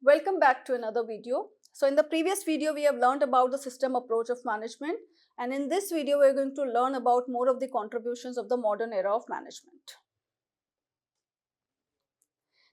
Welcome back to another video. So in the previous video we have learned about the system approach of management, and in this video we are going to learn about more of the contributions of the modern era of management.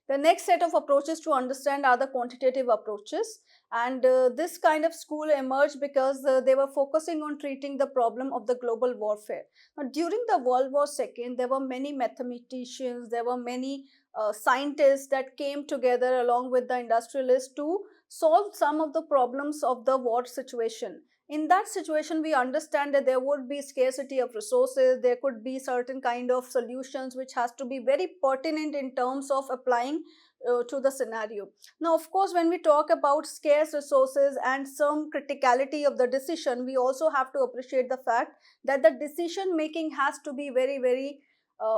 The next set of approaches to understand are the quantitative approaches, and this kind of school emerged because they were focusing on treating the problem of the global warfare. Now, during the World War II, there were many mathematicians, there were many scientists that came together along with the industrialists to solve some of the problems of the war situation. In that situation, we understand that there would be scarcity of resources, there could be certain kind of solutions which has to be very pertinent in terms of applying to the scenario. Now, of course, when we talk about scarce resources and some criticality of the decision, we also have to appreciate the fact that the decision making has to be very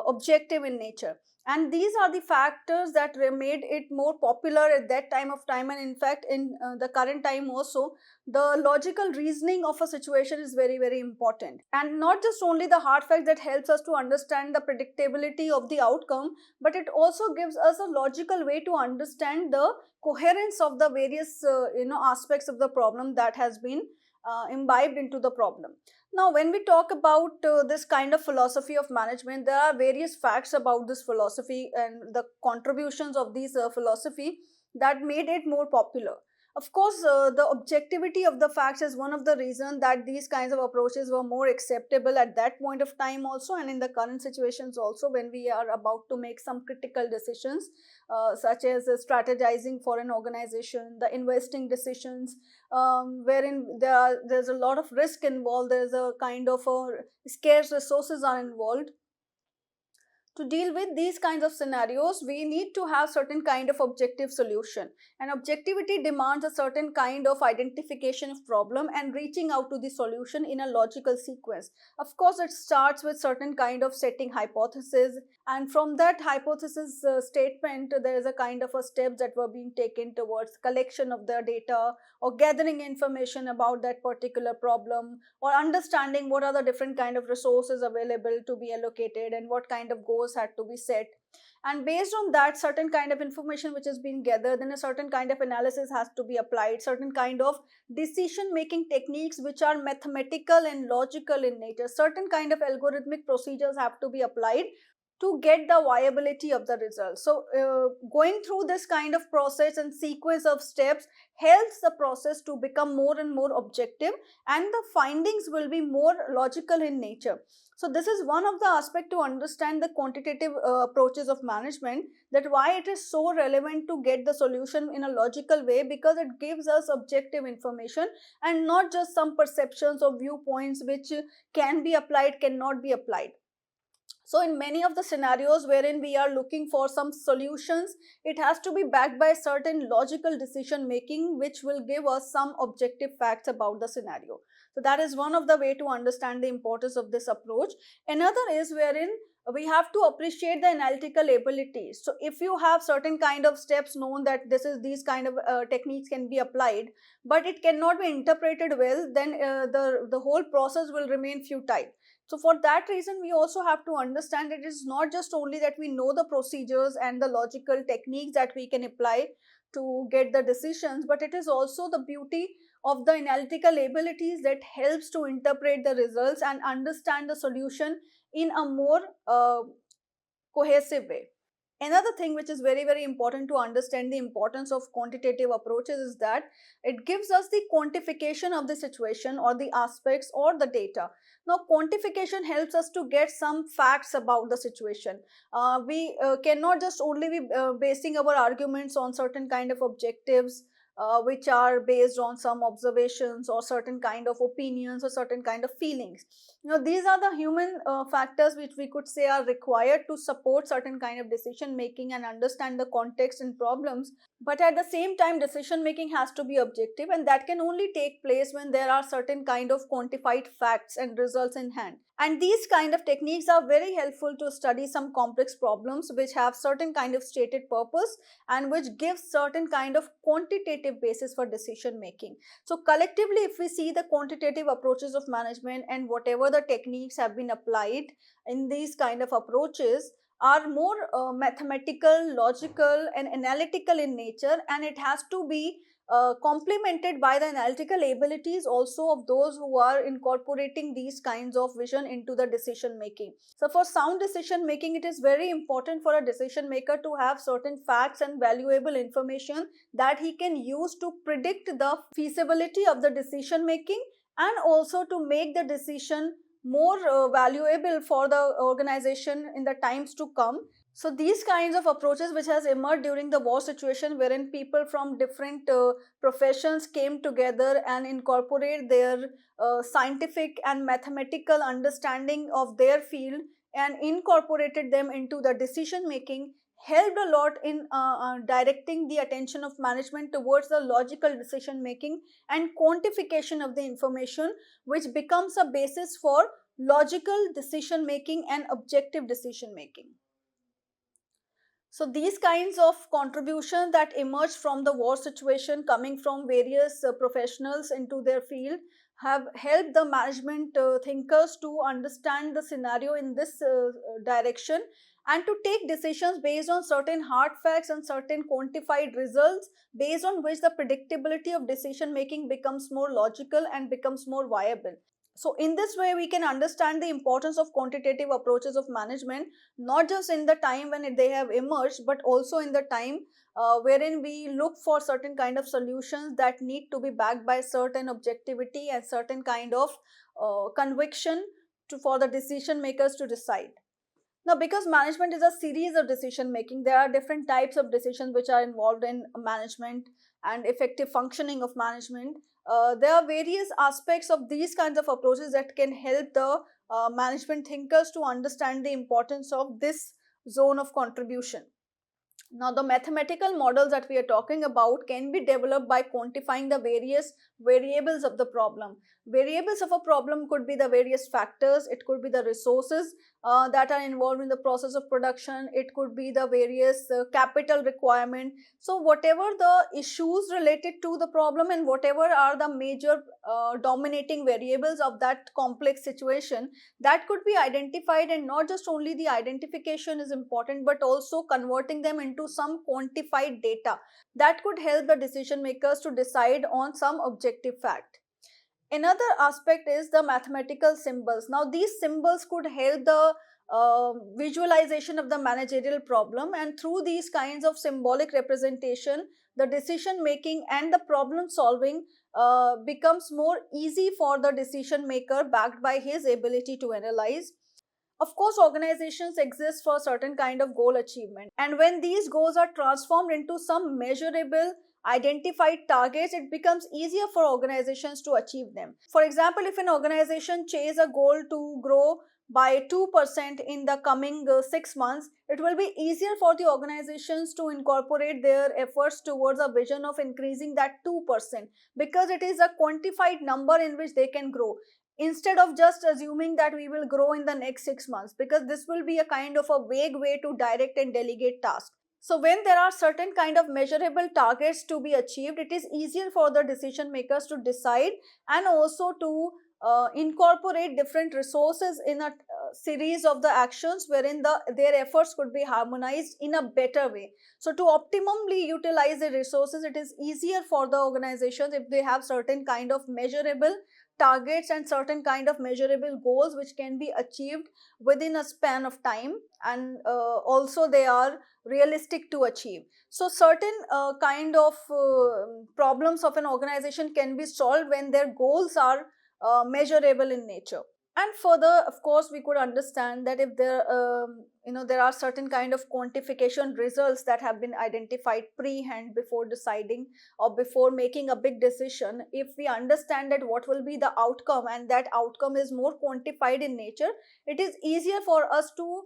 objective in nature, and these are the factors that made it more popular at that time of time, and in fact in the current time also the logical reasoning of a situation is very important, and not just only the hard fact that helps us to understand the predictability of the outcome, but it also gives us a logical way to understand the coherence of the various aspects of the problem that has been imbibed into the problem. Now, when we talk about this kind of philosophy of management, there are various facts about this philosophy and the contributions of these philosophy that made it more popular. Of course, the objectivity of the facts is one of the reasons that these kinds of approaches were more acceptable at that point of time also, and in the current situations also, when we are about to make some critical decisions such as strategizing for an organization, the investing decisions, wherein there's a lot of risk involved, there's a kind of scarce resources are involved. To deal with these kinds of scenarios, we need to have certain kind of objective solution, and objectivity demands a certain kind of identification of problem and reaching out to the solution in a logical sequence. Of course, it starts with certain kind of setting hypothesis, and from that hypothesis statement there is a kind of a steps that were being taken towards collection of the data or gathering information about that particular problem, or understanding what are the different kind of resources available to be allocated and what kind of goals had to be set. And based on that certain kind of information which has been gathered, then a certain kind of analysis has to be applied, certain kind of decision making techniques which are mathematical and logical in nature, certain kind of algorithmic procedures have to be applied to get the viability of the result. So going through this kind of process and sequence of steps helps the process to become more and more objective, and the findings will be more logical in nature. So this is one of the aspect to understand the quantitative approaches of management, that why it is so relevant to get the solution in a logical way, because it gives us objective information and not just some perceptions or viewpoints which can be applied, cannot be applied. So in many of the scenarios wherein we are looking for some solutions, it has to be backed by certain logical decision making which will give us some objective facts about the scenario. So that is one of the way to understand the importance of this approach. Another is wherein we have to appreciate the analytical abilities. So if you have certain kind of steps known that this is these kind of techniques can be applied, but it cannot be interpreted well, then the whole process will remain futile. So for that reason, we also have to understand it is not just only that we know the procedures and the logical techniques that we can apply to get the decisions, but it is also the beauty of the analytical abilities that helps to interpret the results and understand the solution in a more cohesive way. Another thing which is very important to understand the importance of quantitative approaches is that it gives us the quantification of the situation or the aspects or the data. Now, quantification helps us to get some facts about the situation. We cannot just only be basing our arguments on certain kind of objectives which are based on some observations or certain kind of opinions or certain kind of feelings. These are the human factors which we could say are required to support certain kind of decision making and understand the context and problems. But at the same time, decision making has to be objective, and that can only take place when there are certain kind of quantified facts and results in hand. And these kind of techniques are very helpful to study some complex problems which have certain kind of stated purpose and which gives certain kind of quantitative basis for decision making. So collectively, if we see the quantitative approaches of management and whatever the techniques have been applied in these kind of approaches, are more mathematical, logical, and analytical in nature, and it has to be complemented by the analytical abilities also of those who are incorporating these kinds of vision into the decision making. So for sound decision making, it is very important for a decision maker to have certain facts and valuable information that he can use to predict the feasibility of the decision making, and also to make the decision more valuable for the organization in the times to come. So these kinds of approaches which has emerged during the war situation, wherein people from different professions came together and incorporate their scientific and mathematical understanding of their field and incorporated them into the decision making, helped a lot in directing the attention of management towards the logical decision making and quantification of the information, which becomes a basis for logical decision making and objective decision making. So these kinds of contribution that emerge from the war situation, coming from various professionals into their field, have helped the management thinkers to understand the scenario in this direction, and to take decisions based on certain hard facts and certain quantified results, based on which the predictability of decision making becomes more logical and becomes more viable. So in this way, we can understand the importance of quantitative approaches of management, not just in the time when they have emerged, but also in the time wherein we look for certain kind of solutions that need to be backed by certain objectivity and certain kind of conviction for the decision makers to decide. Now, because management is a series of decision making, there are different types of decisions which are involved in management and effective functioning of management. There are various aspects of these kinds of approaches that can help the management thinkers to understand the importance of this zone of contribution. Now, the mathematical models that we are talking about can be developed by quantifying the various variables of the problem. Variables of a problem could be the various factors, it could be the resources that are involved in the process of production, it could be the various capital requirement. So whatever the issues related to the problem and whatever are the major dominating variables of that complex situation, that could be identified, and not just only the identification is important, but also converting them into some quantified data that could help the decision makers to decide on some objective fact. Another aspect is the mathematical symbols. Now these symbols could help the visualization of the managerial problem, and through these kinds of symbolic representation, the decision making and the problem solving becomes more easy for the decision maker, backed by his ability to analyze. Of course, organizations exist for certain kind of goal achievement, and when these goals are transformed into some measurable identified targets, it becomes easier for organizations to achieve them. For example, if an organization chases a goal to grow by 2% in the coming 6 months, it will be easier for the organizations to incorporate their efforts towards a vision of increasing that 2%, because it is a quantified number in which they can grow, instead of just assuming that we will grow in the next 6 months, because this will be a kind of a vague way to direct and delegate tasks. So when there are certain kind of measurable targets to be achieved, it is easier for the decision makers to decide, and also to incorporate different resources in a series of the actions wherein their efforts could be harmonized in a better way. So to optimally utilize the resources, it is easier for the organizations if they have certain kind of measurable targets and certain kind of measurable goals which can be achieved within a span of time, and also they are realistic to achieve. So certain kind of problems of an organization can be solved when their goals are measurable in nature. And further, of course, we could understand that if there are certain kind of quantification results that have been identified pre-hand before deciding or before making a big decision, if we understand that what will be the outcome, and that outcome is more quantified in nature, it is easier for us to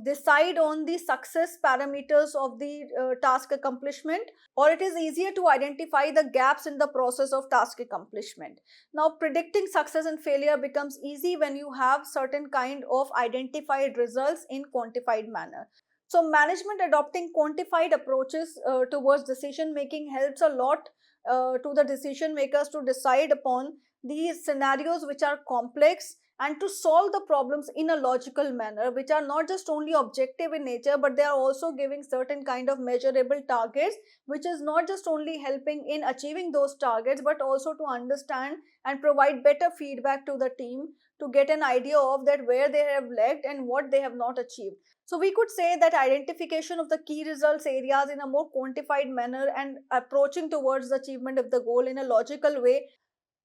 decide on the success parameters of the task accomplishment, or it is easier to identify the gaps in the process of task accomplishment. Now, predicting success and failure becomes easy when you have certain kind of identified results in quantified manner. So, management adopting quantified approaches towards decision making helps a lot to the decision makers to decide upon these scenarios which are complex and to solve the problems in a logical manner, which are not just only objective in nature, but they are also giving certain kind of measurable targets, which is not just only helping in achieving those targets, but also to understand and provide better feedback to the team to get an idea of that where they have lagged and what they have not achieved. So we could say that identification of the key results areas in a more quantified manner and approaching towards the achievement of the goal in a logical way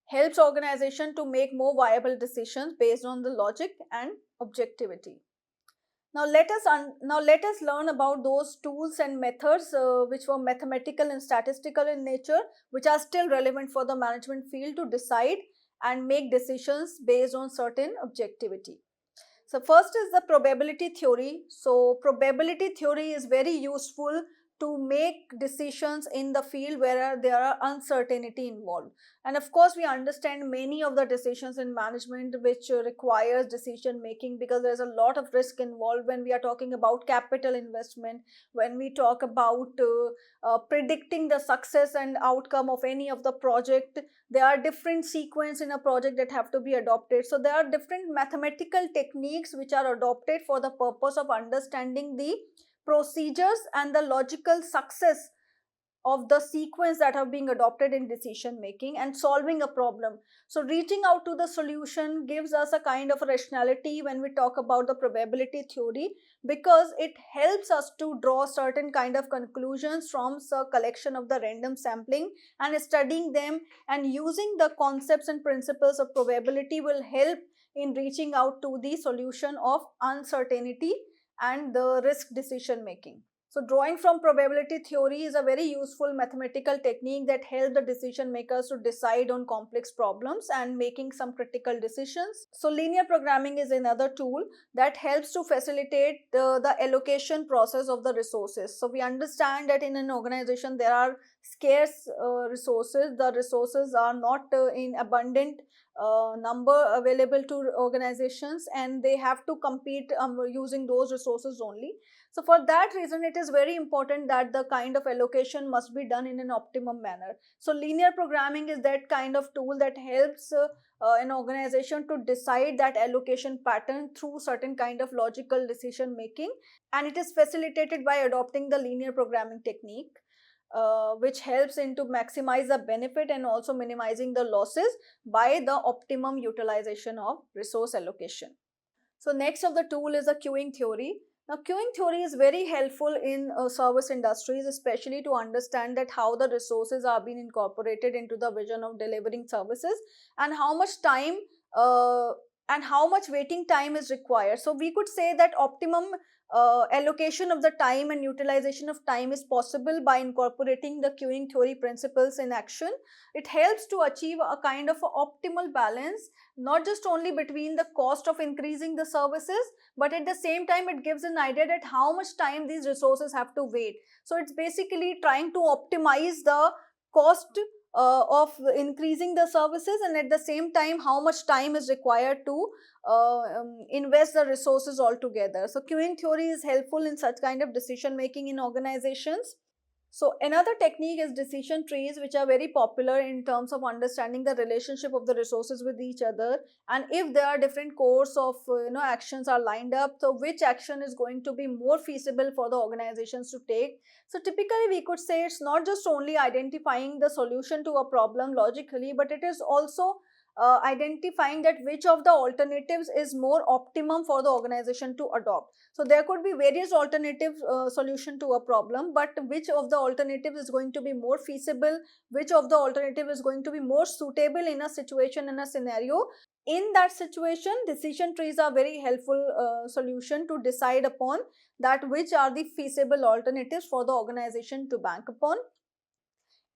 helps organization to make more viable decisions based on the logic and objectivity. Now let us learn about those tools and methods which were mathematical and statistical in nature, which are still relevant for the management field to decide and make decisions based on certain objectivity. So first is the probability theory. So probability theory is very useful to make decisions in the field where there are uncertainty involved. And of course, we understand many of the decisions in management which requires decision making, because there's a lot of risk involved when we are talking about capital investment, when we talk about predicting the success and outcome of any of the project. There are different sequence in a project that have to be adopted. So there are different mathematical techniques which are adopted for the purpose of understanding the procedures and the logical success of the sequence that are being adopted in decision making and solving a problem. So reaching out to the solution gives us a kind of rationality when we talk about the probability theory, because it helps us to draw certain kind of conclusions from a collection of the random sampling, and studying them and using the concepts and principles of probability will help in reaching out to the solution of uncertainty and the risk decision making. So drawing from probability theory is a very useful mathematical technique that helps the decision makers to decide on complex problems and making some critical decisions. So linear programming is another tool that helps to facilitate the allocation process of the resources. So we understand that in an organization there are scarce resources. The resources are not in abundant number available to organizations, and they have to compete using those resources only. So for that reason, it is very important that the kind of allocation must be done in an optimum manner. So linear programming is that kind of tool that helps an organization to decide that allocation pattern through certain kind of logical decision making, and it is facilitated by adopting the linear programming technique. Which helps in to maximize the benefit and also minimizing the losses by the optimum utilization of resource allocation. So next of the tool is the queuing theory. Now queuing theory is very helpful in service industries, especially to understand that how the resources are being incorporated into the vision of delivering services, and how much time uh, and how much waiting time is required. So we could say that optimum allocation of the time and utilization of time is possible by incorporating the queuing theory principles in action. It helps to achieve a kind of a optimal balance, not just only between the cost of increasing the services, but at the same time it gives an idea that how much time these resources have to wait. So it's basically trying to optimize the cost of increasing the services, and at the same time how much time is required to invest the resources altogether. So queuing theory is helpful in such kind of decision making in organizations. So another technique is decision trees, which are very popular in terms of understanding the relationship of the resources with each other, and if there are different course of actions are lined up, so which action is going to be more feasible for the organizations to take. So typically we could say it's not just only identifying the solution to a problem logically, but it is also identifying that which of the alternatives is more optimum for the organization to adopt. So there could be various alternative solution to a problem, but which of the alternatives is going to be more feasible, which of the alternative is going to be more suitable in a situation, in a scenario. In that situation, decision trees are very helpful solution to decide upon that which are the feasible alternatives for the organization to bank upon.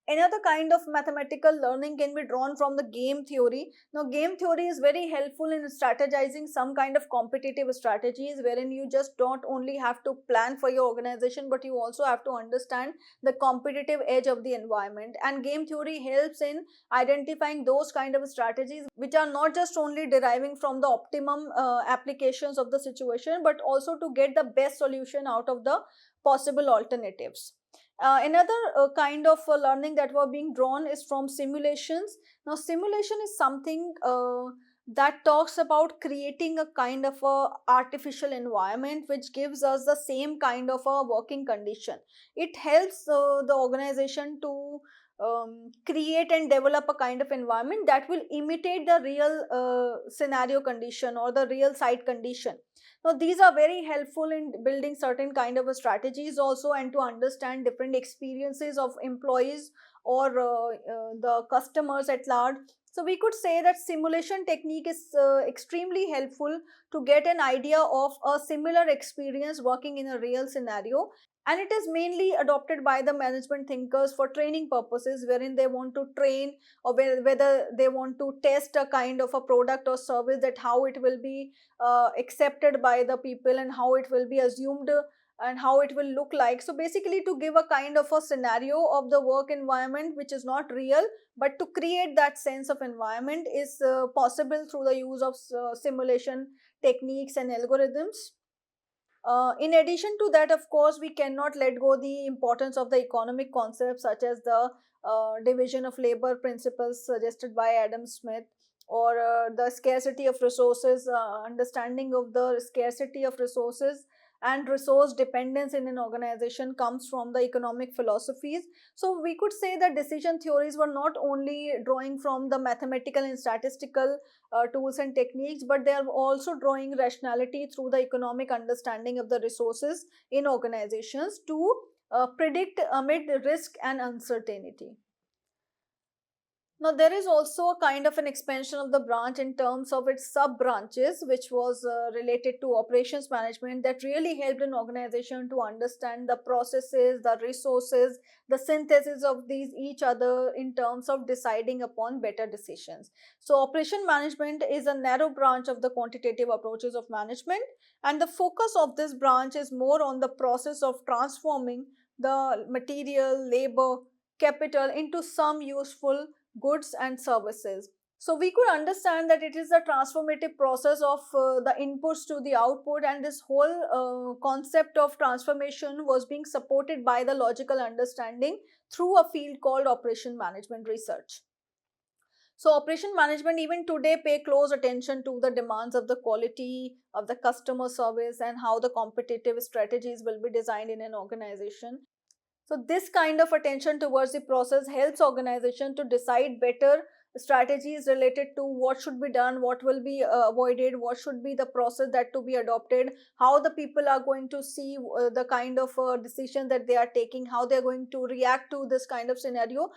Another kind of mathematical learning can be drawn from the game theory. Now, game theory is very helpful in strategizing some kind of competitive strategies, wherein you just don't only have to plan for your organization, but you also have to understand the competitive edge of the environment. And game theory helps in identifying those kind of strategies which are not just only deriving from the optimum applications of the situation, but also to get the best solution out of the possible alternatives. Another kind of learning that were being drawn is from simulations. Now, simulation is something that talks about creating a kind of a artificial environment which gives us the same kind of a working condition. It helps the organization to create and develop a kind of environment that will imitate the real scenario condition or the real site condition. Now these are very helpful in building certain kind of strategies also, and to understand different experiences of employees or the customers at large. So we could say that simulation technique is extremely helpful to get an idea of a similar experience working in a real scenario, and it is mainly adopted by the management thinkers for training purposes, wherein they want to train, or whether they want to test a kind of a product or service, that how it will be accepted by the people and how it will be assumed and how it will look like. So basically to give a kind of a scenario of the work environment which is not real, but to create that sense of environment is possible through the use of simulation techniques and algorithms. In addition to that, of course, we cannot let go the importance of the economic concepts such as the division of labor principles suggested by Adam Smith, or the scarcity of resources, understanding of the scarcity of resources and resource dependence in an organization comes from the economic philosophies. So we could say that decision theories were not only drawing from the mathematical and statistical tools and techniques, but they are also drawing rationality through the economic understanding of the resources in organizations to predict amid risk and uncertainty. Now, there is also a kind of an expansion of the branch in terms of its sub branches, which was related to operations management, that really helped an organization to understand the processes, the resources, the synthesis of these each other in terms of deciding upon better decisions. So, operation management is a narrow branch of the quantitative approaches of management, and the focus of this branch is more on the process of transforming the material, labor, capital into some useful goods and services. So we could understand that it is a transformative process of the inputs to the output, and this whole concept of transformation was being supported by the logical understanding through a field called operation management research. So operation management even today pay close attention to the demands of the quality of the customer service and how the competitive strategies will be designed in an organization. So this kind of attention towards the process helps organization to decide better strategies related to what should be done, what will be avoided, what should be the process that to be adopted, how the people are going to see the kind of decision that they are taking, how they are going to react to this kind of scenario.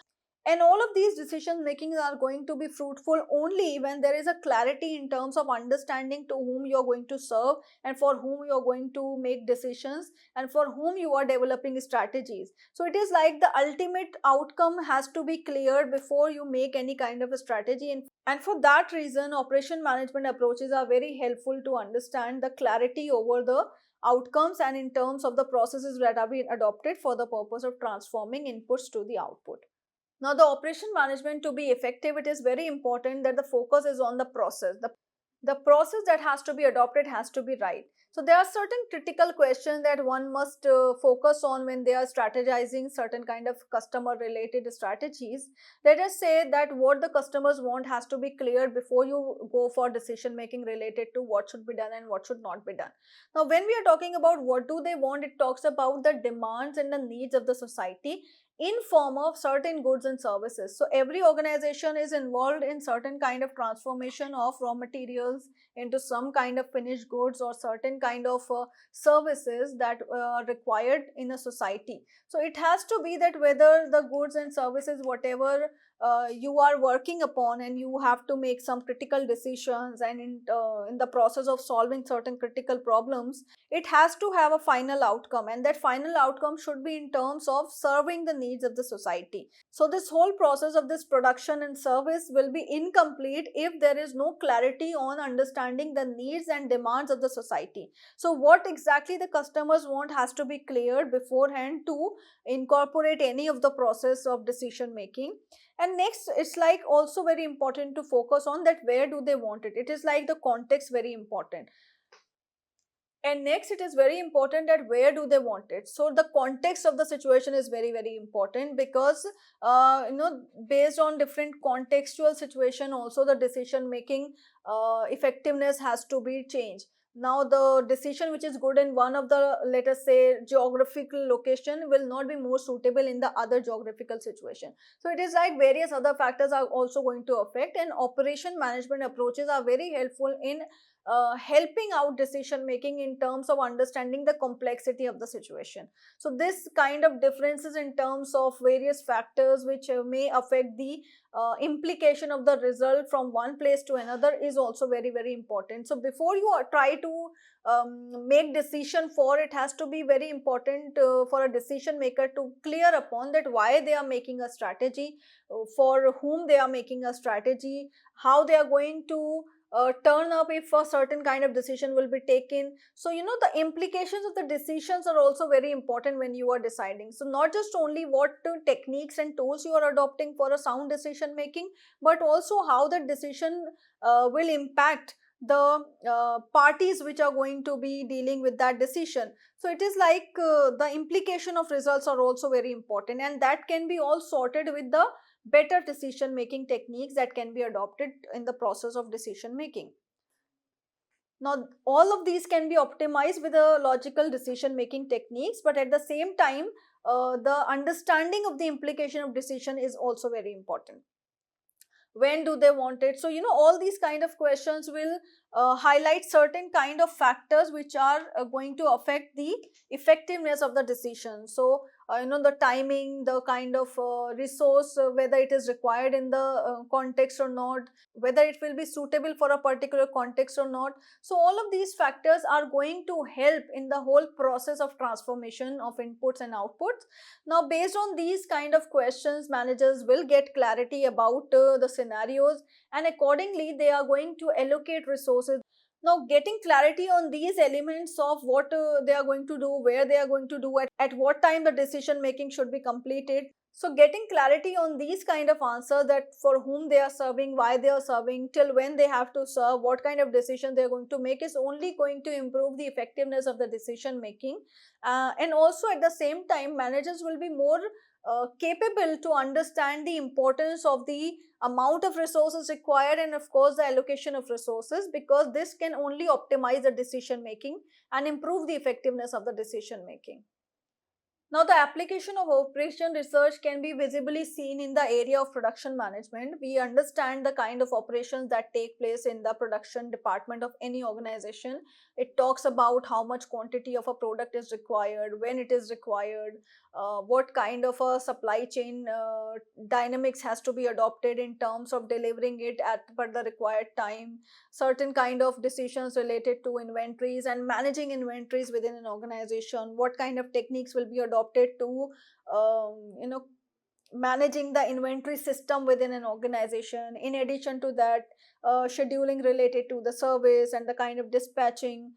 And all of these decision makings are going to be fruitful only when there is a clarity in terms of understanding to whom you are going to serve, and for whom you are going to make decisions, and for whom you are developing strategies. So it is like the ultimate outcome has to be clear before you make any kind of a strategy. And for that reason, operation management approaches are very helpful to understand the clarity over the outcomes and in terms of the processes that are being adopted for the purpose of transforming inputs to the output. Now, the operation management to be effective, it is very important that the focus is on the process. The process that has to be adopted has to be right. So there are certain critical questions that one must focus on when they are strategizing certain kind of customer related strategies. Let us say that what the customers want has to be clear before you go for decision making related to what should be done and what should not be done. Now when we are talking about what do they want, it talks about the demands and the needs of the society in form of certain goods and services. So every organization is involved in certain kind of transformation of raw materials into some kind of finished goods or certain kind of services that are required in a society. So it has to be that whether the goods and services, whatever you are working upon, and you have to make some critical decisions, and in the process of solving certain critical problems, it has to have a final outcome, and that final outcome should be in terms of serving the needs of the society. So this whole process of this production and service will be incomplete if there is no clarity on understanding the needs and demands of the society. So what exactly the customers want has to be cleared beforehand to incorporate any of the process of decision making. And next, it's like also very important to focus on that where do they want it. It is like the context very important. And next, it is very important that where do they want it. So the context of the situation is very, very important, because based on different contextual situation, also the decision making effectiveness has to be changed. Now the decision which is good in one of the, let us say, geographical location will not be more suitable in the other geographical situation. So it is like various other factors are also going to affect, and operation management approaches are very helpful in helping out decision making in terms of understanding the complexity of the situation. So this kind of differences in terms of various factors which may affect the implication of the result from one place to another is also very, very important. So before you try to make decision for, it has to be very important for a decision maker to clear upon that why they are making a strategy, for whom they are making a strategy, how they are going to turn up if a certain kind of decision will be taken. So the implications of the decisions are also very important when you are deciding. So not just only what techniques and tools you are adopting for a sound decision making, but also how the decision will impact the parties which are going to be dealing with that decision. So it is like the implication of results are also very important, and that can be all sorted with the better decision making techniques that can be adopted in the process of decision making. Now, all of these can be optimized with a logical decision making techniques, but at the same time, the understanding of the implication of decision is also very important. When do they want it? So all these kind of questions will highlight certain kind of factors which are going to affect the effectiveness of the decision. So the timing, the kind of resource, whether it is required in the context or not, whether it will be suitable for a particular context or not. So all of these factors are going to help in the whole process of transformation of inputs and outputs. Now, based on these kind of questions, managers will get clarity about the scenarios, and accordingly, they are going to allocate resources. Now, getting clarity on these elements of what they are going to do, where they are going to do, at what time the decision making should be completed. So, getting clarity on these kind of answer, that for whom they are serving, why they are serving, till when they have to serve, what kind of decision they are going to make, is only going to improve the effectiveness of the decision making. And also at the same time, managers will be more capable to understand the importance of the amount of resources required, and of course the allocation of resources, because this can only optimize the decision making and improve the effectiveness of the decision making. Now, the application of operation research can be visibly seen in the area of production management. We understand the kind of operations that take place in the production department of any organization. It talks about how much quantity of a product is required, when it is required, what kind of a supply chain dynamics has to be adopted in terms of delivering it at per the required time, certain kind of decisions related to inventories and managing inventories within an organization, what kind of techniques will be adopted to managing the inventory system within an organization. In addition to that, scheduling related to the service and the kind of dispatching.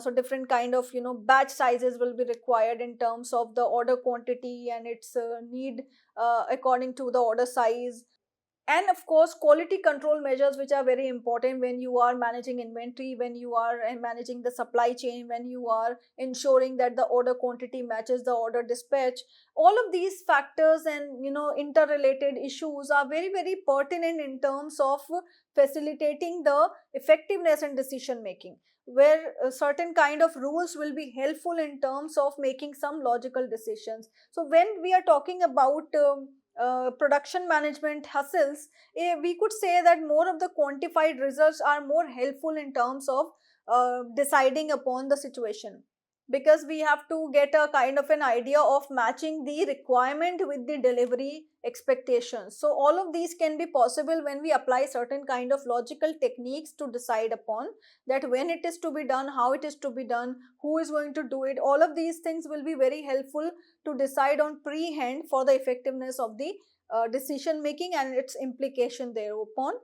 So different kind of batch sizes will be required in terms of the order quantity and its need according to the order size. And of course, quality control measures, which are very important when you are managing inventory, when you are managing the supply chain, when you are ensuring that the order quantity matches the order dispatch. All of these factors and interrelated issues are very, very pertinent in terms of facilitating the effectiveness in decision making, where certain kind of rules will be helpful in terms of making some logical decisions. So when we are talking about production management hustles, we could say that more of the quantified results are more helpful in terms of deciding upon the situation, because we have to get a kind of an idea of matching the requirement with the delivery expectations. So all of these can be possible when we apply certain kind of logical techniques to decide upon that when it is to be done, how it is to be done, who is going to do it. All of these things will be very helpful to decide on pre-hand for the effectiveness of the decision making and its implication thereupon.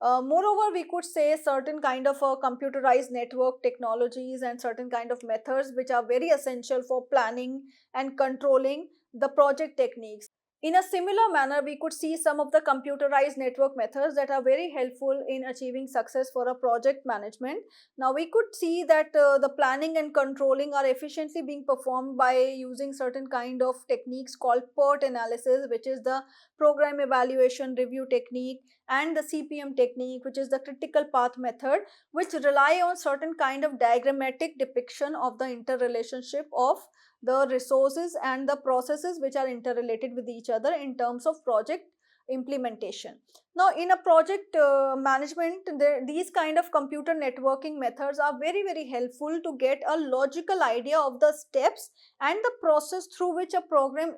Moreover, we could say certain kind of computerized network technologies and certain kind of methods which are very essential for planning and controlling the project techniques. In a similar manner, we could see some of the computerized network methods that are very helpful in achieving success for a project management. Now, we could see that the planning and controlling are efficiently being performed by using certain kind of techniques called PERT analysis, which is the program evaluation review technique, and the CPM technique, which is the critical path method, which rely on certain kind of diagrammatic depiction of the interrelationship of the resources and the processes which are interrelated with each other in terms of project implementation. Now, in a project management, these kind of computer networking methods are very helpful to get a logical idea of the steps and the process through which a program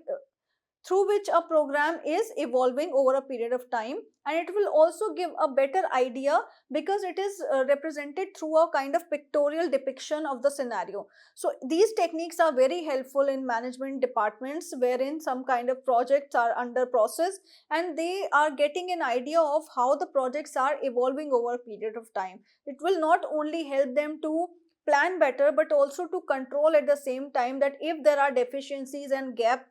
is evolving over a period of time, and it will also give a better idea because it is represented through a kind of pictorial depiction of the scenario. So these techniques are very helpful in management departments wherein some kind of projects are under process and they are getting an idea of how the projects are evolving over a period of time. It will not only help them to plan better but also to control at the same time that if there are deficiencies and gap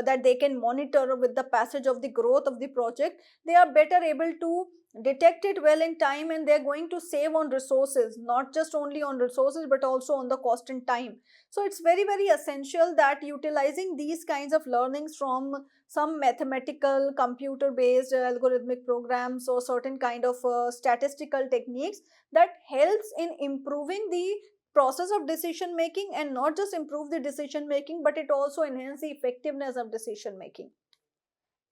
that they can monitor with the passage of the growth of the project, they are better able to detect it well in time, and they are going to save on resources, not just only on resources but also on the cost and time. So it's very essential that utilizing these kinds of learnings from some mathematical computer based algorithmic programs or certain kind of statistical techniques that helps in improving the process of decision making, and not just improve the decision making but it also enhance the effectiveness of decision making.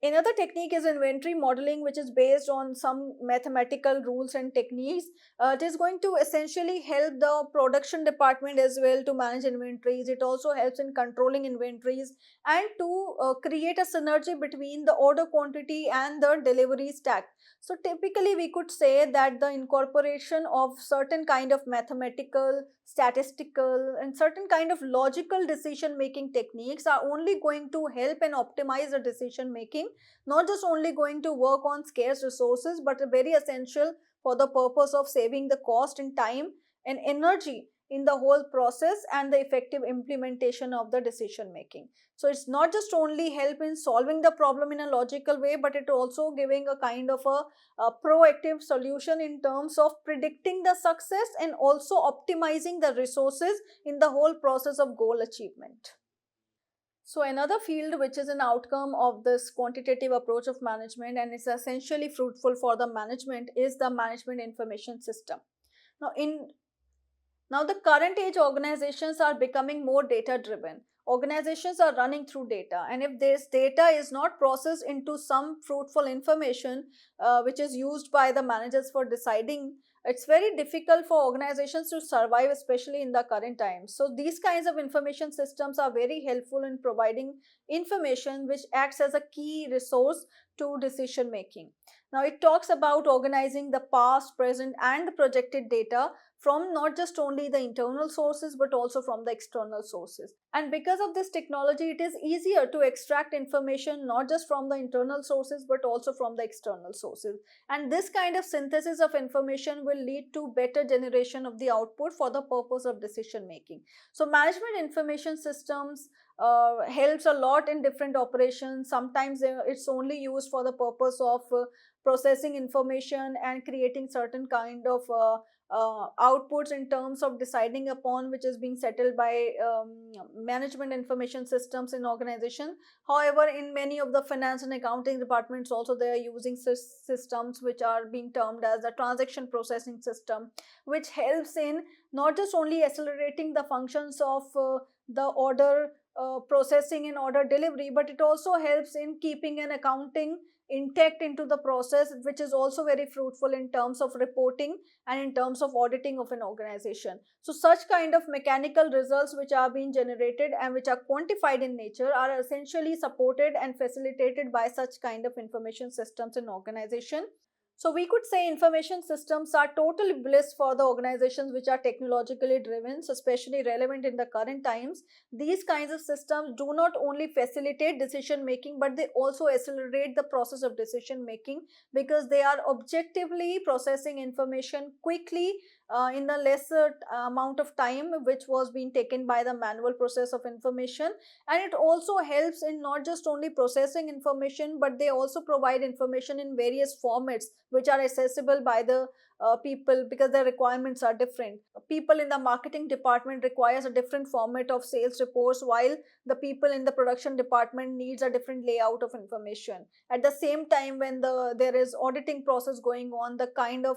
Another technique is inventory modeling, which is based on some mathematical rules and techniques. It is going to essentially help the production department as well to manage inventories. It also helps in controlling inventories and to create a synergy between the order quantity and the delivery stack. So typically we could say that the incorporation of certain kind of mathematical, statistical and certain kind of logical decision making techniques are only going to help and optimize the decision making, not just only going to work on scarce resources but very essential for the purpose of saving the cost and time and energy in the whole process and the effective implementation of the decision making. So it's not just only help in solving the problem in a logical way but it also giving a kind of a proactive solution in terms of predicting the success and also optimizing the resources in the whole process of goal achievement. So another field which is an outcome of this quantitative approach of management and is essentially fruitful for the management is the management information system. Now now the current age organizations are becoming more data driven. Organizations are running through data, and if this data is not processed into some fruitful information which is used by the managers for deciding, it's very difficult for organizations to survive, especially in the current times. So these kinds of information systems are very helpful in providing information which acts as a key resource to decision making. Now it talks about organizing the past, present and the projected data from not just only the internal sources but also from the external sources. And because of this technology, it is easier to extract information not just from the internal sources but also from the external sources. And this kind of synthesis of information will lead to better generation of the output for the purpose of decision making. So management information systems helps a lot in different operations. Sometimes it's only used for the purpose of processing information and creating certain kind of outputs in terms of deciding upon which is being settled by management information systems in organization. However, in many of the finance and accounting departments also they are using systems which are being termed as a transaction processing system, which helps in not just only accelerating the functions of the order processing and order delivery, but it also helps in keeping an accounting intact into the process, which is also very fruitful in terms of reporting and in terms of auditing of an organization. So such kind of mechanical results which are being generated and which are quantified in nature are essentially supported and facilitated by such kind of information systems in organization. So we could say information systems are totally bliss for the organizations which are technologically driven, so especially relevant in the current times. These kinds of systems do not only facilitate decision making, but they also accelerate the process of decision making because they are objectively processing information quickly in a lesser amount of time which was being taken by the manual process of information. And it also helps in not just only processing information, but they also provide information in various formats which are accessible by the people, because the requirements are different. People in the marketing department requires a different format of sales reports, while the people in the production department needs a different layout of information. At the same time, when there is auditing process going on, the kind of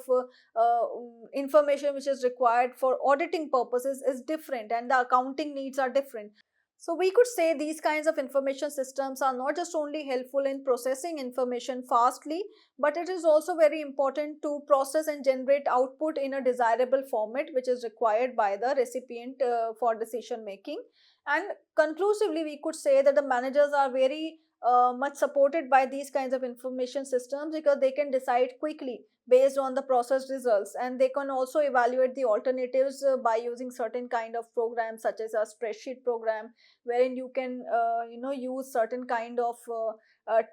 information which is required for auditing purposes is different, and the accounting needs are different. So we could say these kinds of information systems are not just only helpful in processing information fastly, but it is also very important to process and generate output in a desirable format which is required by the recipient for decision making. And conclusively, we could say that the managers are very much supported by these kinds of information systems, because they can decide quickly based on the process results, and they can also evaluate the alternatives by using certain kind of programs such as a spreadsheet program, wherein you can use certain kind of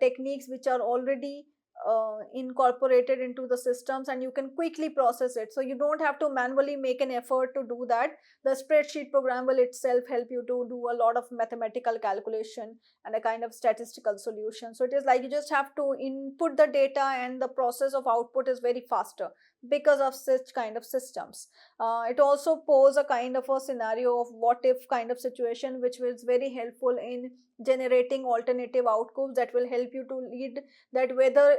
techniques which are already incorporated into the systems, and you can quickly process it, so you don't have to manually make an effort to do that. The spreadsheet program will itself help you to do a lot of mathematical calculation and a kind of statistical solution. So it is like you just have to input the data, and the process of output is very faster because of such kind of systems. It also pose a kind of a scenario of what if kind of situation, which is very helpful in generating alternative outcomes that will help you to lead that whether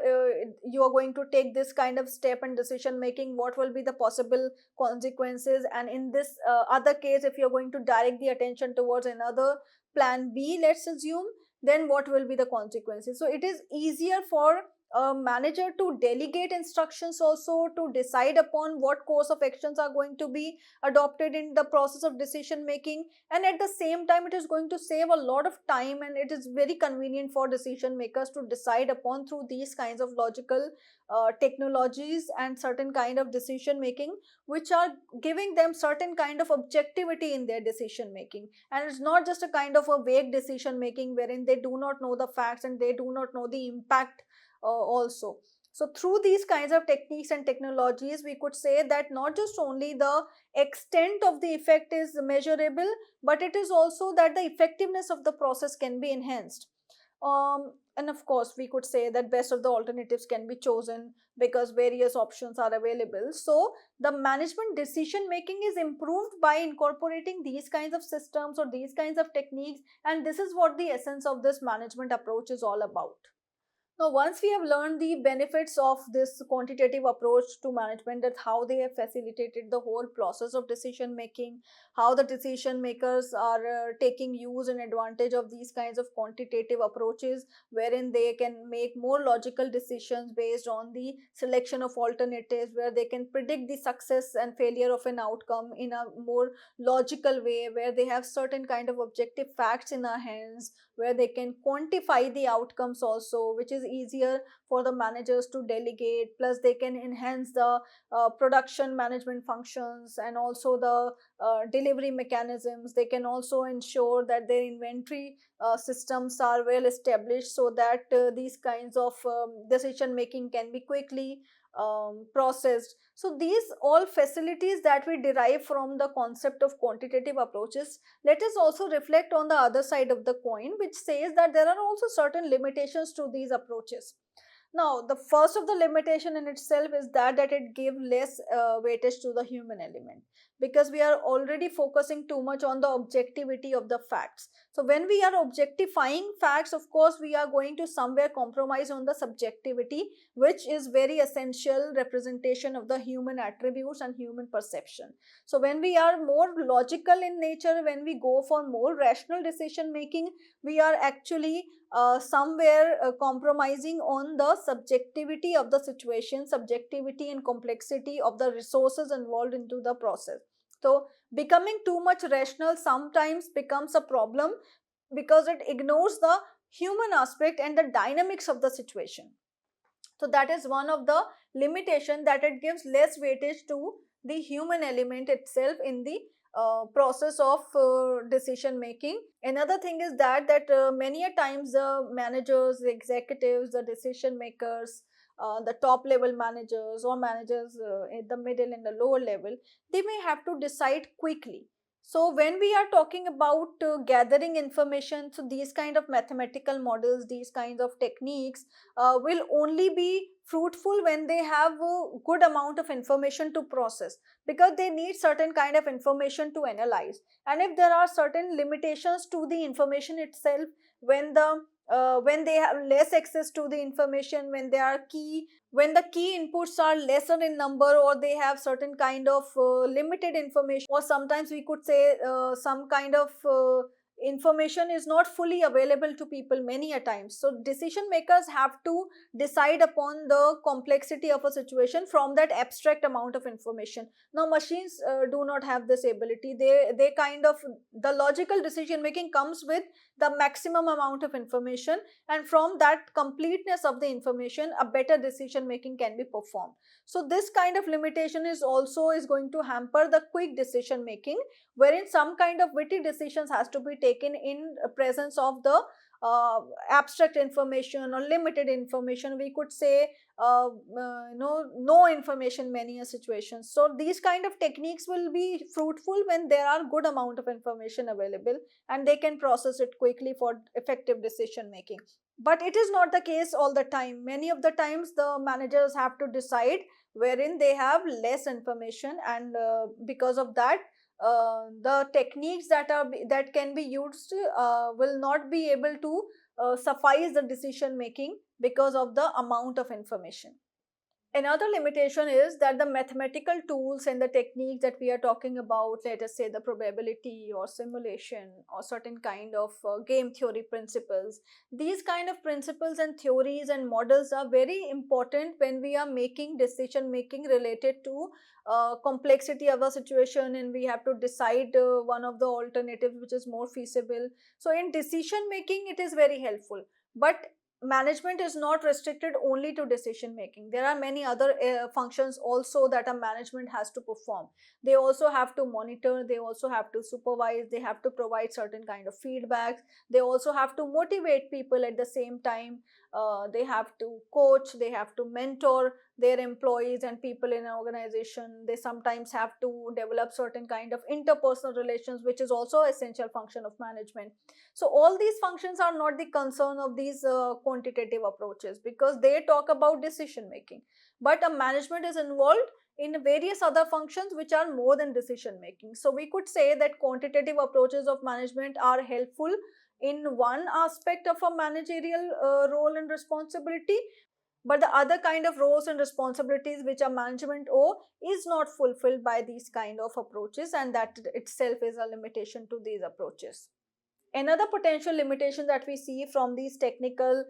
you are going to take this kind of step and decision making, what will be the possible consequences, and in this other case, if you're going to direct the attention towards another plan B, let's assume, then what will be the consequences. So it is easier for a manager to delegate instructions, also to decide upon what course of actions are going to be adopted in the process of decision making, and at the same time it is going to save a lot of time, and it is very convenient for decision makers to decide upon through these kinds of logical technologies and certain kind of decision making, which are giving them certain kind of objectivity in their decision making. And it's not just a kind of a vague decision making wherein they do not know the facts and they do not know the impact also. So through these kinds of techniques and technologies, we could say that not just only the extent of the effect is measurable, but it is also that the effectiveness of the process can be enhanced. And of course, we could say that best of the alternatives can be chosen because various options are available. So the management decision making is improved by incorporating these kinds of systems or these kinds of techniques, and this is what the essence of this management approach is all about. Now, once we have learned the benefits of this quantitative approach to management, that how they have facilitated the whole process of decision making, how the decision makers are taking use and advantage of these kinds of quantitative approaches, wherein they can make more logical decisions based on the selection of alternatives, where they can predict the success and failure of an outcome in a more logical way, where they have certain kind of objective facts in our hands, where they can quantify the outcomes also, which is easier for the managers to delegate. Plus they can enhance the production management functions and also the delivery mechanisms. They can also ensure that their inventory systems are well established, so that these kinds of decision making can be quickly processed. So these all facilities that we derive from the concept of quantitative approaches, let us also reflect on the other side of the coin, which says that there are also certain limitations to these approaches. Now, the first of the limitation in itself is that it gives less weightage to the human element, because we are already focusing too much on the objectivity of the facts. So when we are objectifying facts, of course, we are going to somewhere compromise on the subjectivity, which is very essential representation of the human attributes and human perception. So when we are more logical in nature, when we go for more rational decision making, we are actually somewhere compromising on the subjectivity of the situation, subjectivity and complexity of the resources involved into the process. So becoming too much rational sometimes becomes a problem, because it ignores the human aspect and the dynamics of the situation. So that is one of the limitation, that it gives less weightage to the human element itself in the process of decision making. Another thing is that many a times the managers, the executives, the decision makers, the top level managers or managers in the middle and the lower level, they may have to decide quickly. So when we are talking about gathering information, so these kind of mathematical models, these kinds of techniques will only be fruitful when they have a good amount of information to process, because they need certain kind of information to analyze. And if there are certain limitations to the information itself, when they have less access to the information, when the key inputs are lesser in number, or they have certain kind of limited information, or sometimes we could say some kind of information is not fully available to people many a times. So decision makers have to decide upon the complexity of a situation from that abstract amount of information. Now machines do not have this ability. They kind of, the logical decision making comes with the maximum amount of information, and from that completeness of the information a better decision making can be performed. So this kind of limitation is going to hamper the quick decision making, wherein some kind of witty decisions has to be taken in presence of the abstract information or limited information, we could say no information many a situations. So these kind of techniques will be fruitful when there are good amount of information available and they can process it quickly for effective decision making. But it is not the case all the time. Many of the times the managers have to decide wherein they have less information, and because of that the techniques that can be used will not be able to suffice the decision making because of the amount of information. Another limitation is that the mathematical tools and the techniques that we are talking about, let us say the probability or simulation or certain kind of game theory principles, these kind of principles and theories and models are very important when we are making decision making related to complexity of a situation, and we have to decide one of the alternatives which is more feasible. So in decision making it is very helpful, but management is not restricted only to decision making. There are many other functions also that a management has to perform. They also have to monitor, they also have to supervise, they have to provide certain kind of feedbacks, they also have to motivate people at the same time. They have to coach, they have to mentor their employees and people in an organization. They sometimes have to develop certain kind of interpersonal relations, which is also essential function of management. So all these functions are not the concern of these quantitative approaches, because they talk about decision making, but a management is involved in various other functions which are more than decision making. So we could say that quantitative approaches of management are helpful in one aspect of a managerial role and responsibility, but the other kind of roles and responsibilities which a management owe is not fulfilled by these kind of approaches, and that itself is a limitation to these approaches. Another potential limitation that we see from these technical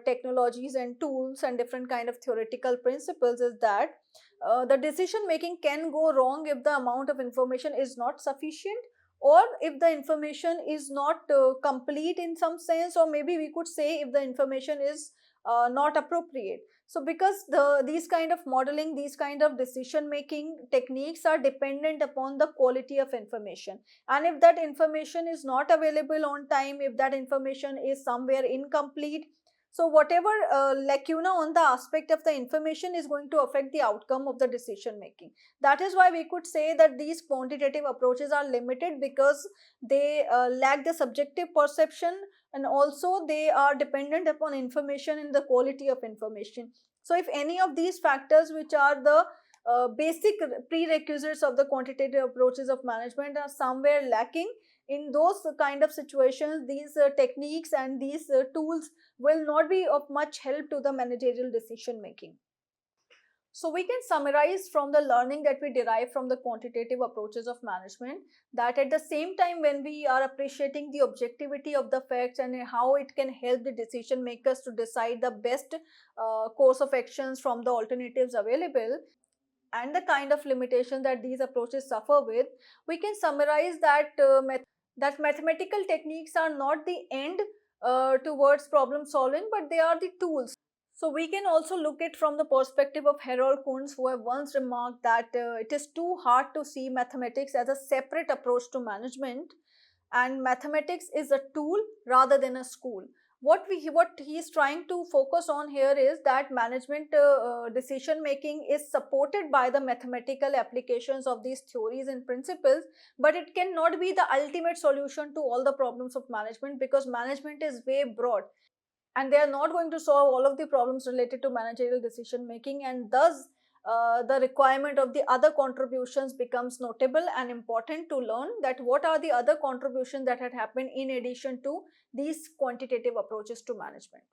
technologies and tools and different kind of theoretical principles is that the decision making can go wrong if the amount of information is not sufficient, or if the information is not complete in some sense, or maybe we could say if the information is not appropriate. So because these kind of modeling, these kind of decision making techniques are dependent upon the quality of information, and if that information is not available on time, if that information is somewhere incomplete, so whatever lacuna on the aspect of the information is going to affect the outcome of the decision making. That is why we could say that these quantitative approaches are limited, because they lack the subjective perception, and also they are dependent upon information and the quality of information. So if any of these factors, which are the basic prerequisites of the quantitative approaches of management, are somewhere lacking, in those kind of situations these techniques and these tools will not be of much help to the managerial decision making. So we can summarize from the learning that we derive from the quantitative approaches of management, that at the same time when we are appreciating the objectivity of the facts and how it can help the decision makers to decide the best course of actions from the alternatives available, and the kind of limitations that these approaches suffer with, we can summarize that that mathematical techniques are not the end towards problem solving, but they are the tools. So we can also look at from the perspective of Harold Kuntz, who have once remarked that it is too hard to see mathematics as a separate approach to management, and mathematics is a tool rather than a school. what he is trying to focus on here is that management decision making is supported by the mathematical applications of these theories and principles, but it cannot be the ultimate solution to all the problems of management, because management is way broad and they are not going to solve all of the problems related to managerial decision making, and thus the requirement of the other contributions becomes notable and important to learn that what are the other contributions that had happened in addition to these quantitative approaches to management.